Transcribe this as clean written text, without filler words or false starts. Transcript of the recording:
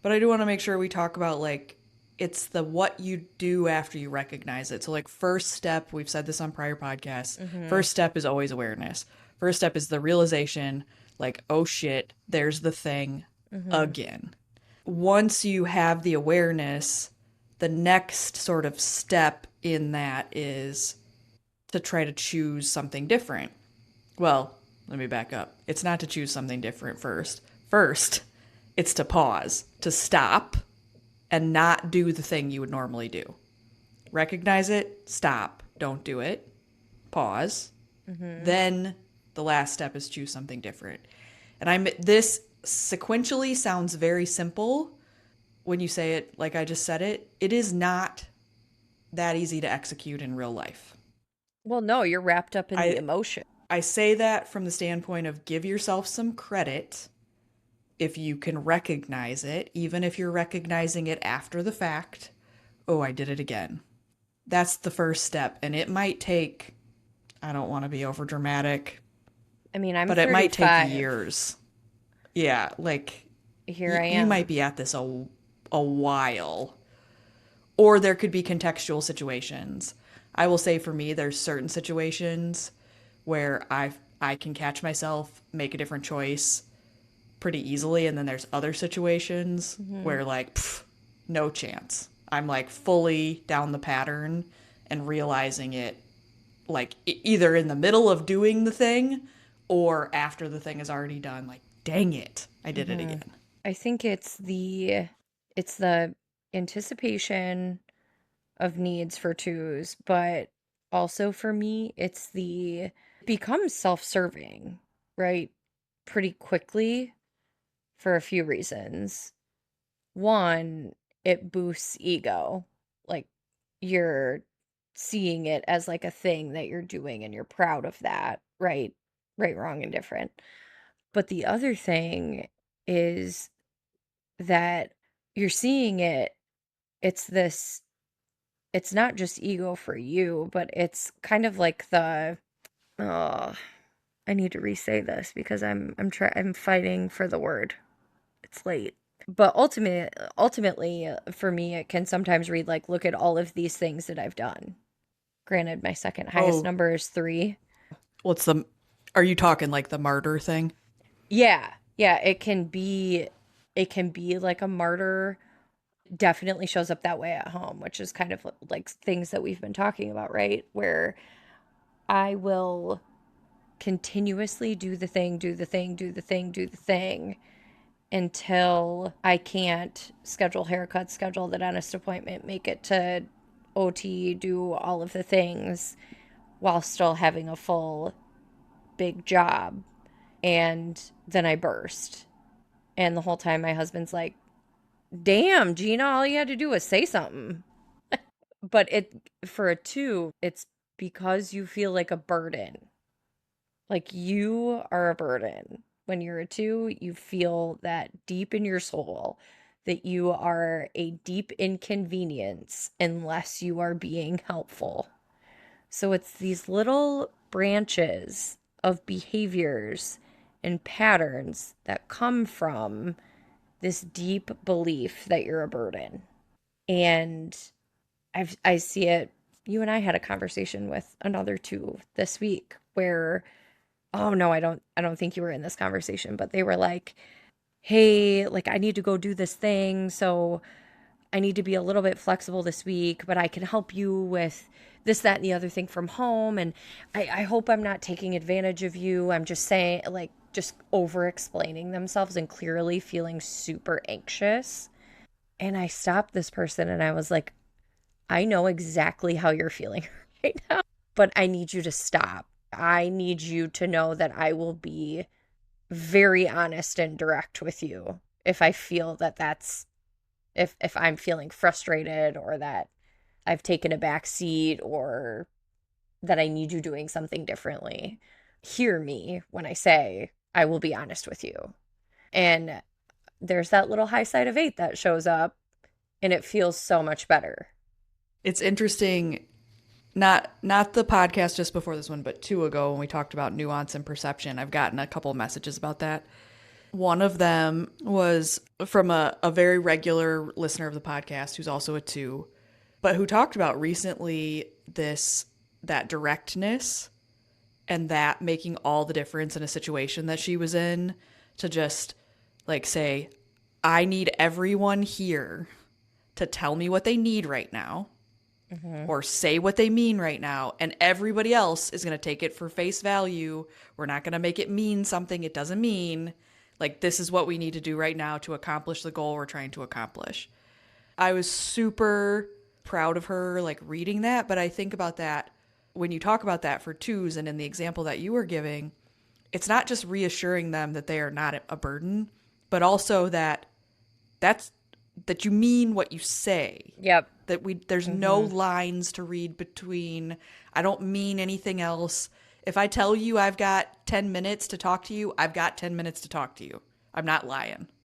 But I do want to make sure we talk about like it's the what you do after you recognize it. So like first step, we've said this on prior podcasts. Mm-hmm. First step is always awareness. First step is the realization like oh shit, there's the thing Mm-hmm. again. Once you have the awareness, the next sort of step in that is to try to choose something different. Well, let me back up. It's not to choose something different first. First, it's to pause, to stop, and not do the thing you would normally do. Recognize it, stop, don't do it, pause. Mm-hmm. Then the last step is choose something different. And I'm this sequentially sounds very simple when you say it like I just said it. It is not that easy to execute in real life. Well, no, you're wrapped up in the I emotion. I say that from the standpoint of give yourself some credit if you can recognize it, even if you're recognizing it after the fact. Oh, I did it again. That's the first step. And it might take, I don't want to be over dramatic, I mean, I'm but it might take 35. years. Yeah, like Here I you might am. be at this a while. Or there could be contextual situations. I will say for me, there's certain situations where I can catch myself, make a different choice pretty easily, and then there's other situations Mm-hmm. where like no chance. I'm like fully down the pattern and realizing it like either in the middle of doing the thing or after the thing is already done like dang it, I did it Mm-hmm. again. I think it's the anticipation of needs for twos, but also for me, it's the becomes self-serving, right? Pretty quickly for a few reasons. One, it boosts ego. Like you're seeing it as like a thing that you're doing and you're proud of that, right? Right, wrong, and different. But the other thing is that you're seeing it, it's this, it's not just ego for you, but it's kind of like the, oh, I need to re-say this because I'm fighting for the word. It's late. But ultimately, for me, it can sometimes read like, look at all of these things that I've done. Granted, my second highest Oh, number is 3. what's the are you talking like the martyr thing? Yeah, yeah, it can be like a martyr. Definitely shows up that way at home, which is kind of like things that we've been talking about, right? Where I will continuously do the thing, do the thing, do the thing, do the thing until I can't schedule haircuts, schedule the dentist appointment, make it to OT, do all of the things while still having a full big job. And then I burst. And the whole time my husband's like, damn, Gina, all you had to do was say something. But it, for a 2, it's because you feel like a burden. Like you are a burden. When you're a 2, you feel that deep in your soul that you are a deep inconvenience unless you are being helpful. So it's these little branches of behaviors and patterns that come from this deep belief that you're a burden. And I see it. You and I had a conversation with another 2 this week where, oh no, I don't think you were in this conversation, but they were like, "Hey, like I need to go do this thing, so I need to be a little bit flexible this week, but I can help you with this, that, and the other thing from home. And I hope I'm not taking advantage of you. I'm just saying, like, just over explaining themselves and clearly feeling super anxious." And I stopped this person and I was like, I know exactly how you're feeling right now, but I need you to stop. I need you to know that I will be very honest and direct with you if I feel that that's if I'm feeling frustrated or that I've taken a back seat or that I need you doing something differently. Hear me when I say I will be honest with you. And there's that little high side of 8 that shows up and it feels so much better. It's interesting, not the podcast just before this one, but two ago when we talked about nuance and perception. I've gotten a couple of messages about that. One of them was from a very regular listener of the podcast who's also a two, but who talked about recently that directness and that making all the difference in a situation that she was in, to just like say, I need everyone here to tell me what they need right now Mm-hmm. or say what they mean right now, and everybody else is going to take it for face value. We're not going to make it mean something it doesn't mean. Like, this is what we need to do right now to accomplish the goal we're trying to accomplish. I was super proud of her, like, reading that, but I think about that when you talk about that for twos, and in the example that you were giving, it's not just reassuring them that they are not a burden, but also that's that you mean what you say. Yep. That there's no Mm-hmm. lines to read between. I don't mean anything else. If I tell you I've got 10 minutes to talk to you, I've got 10 minutes to talk to you. I'm not lying.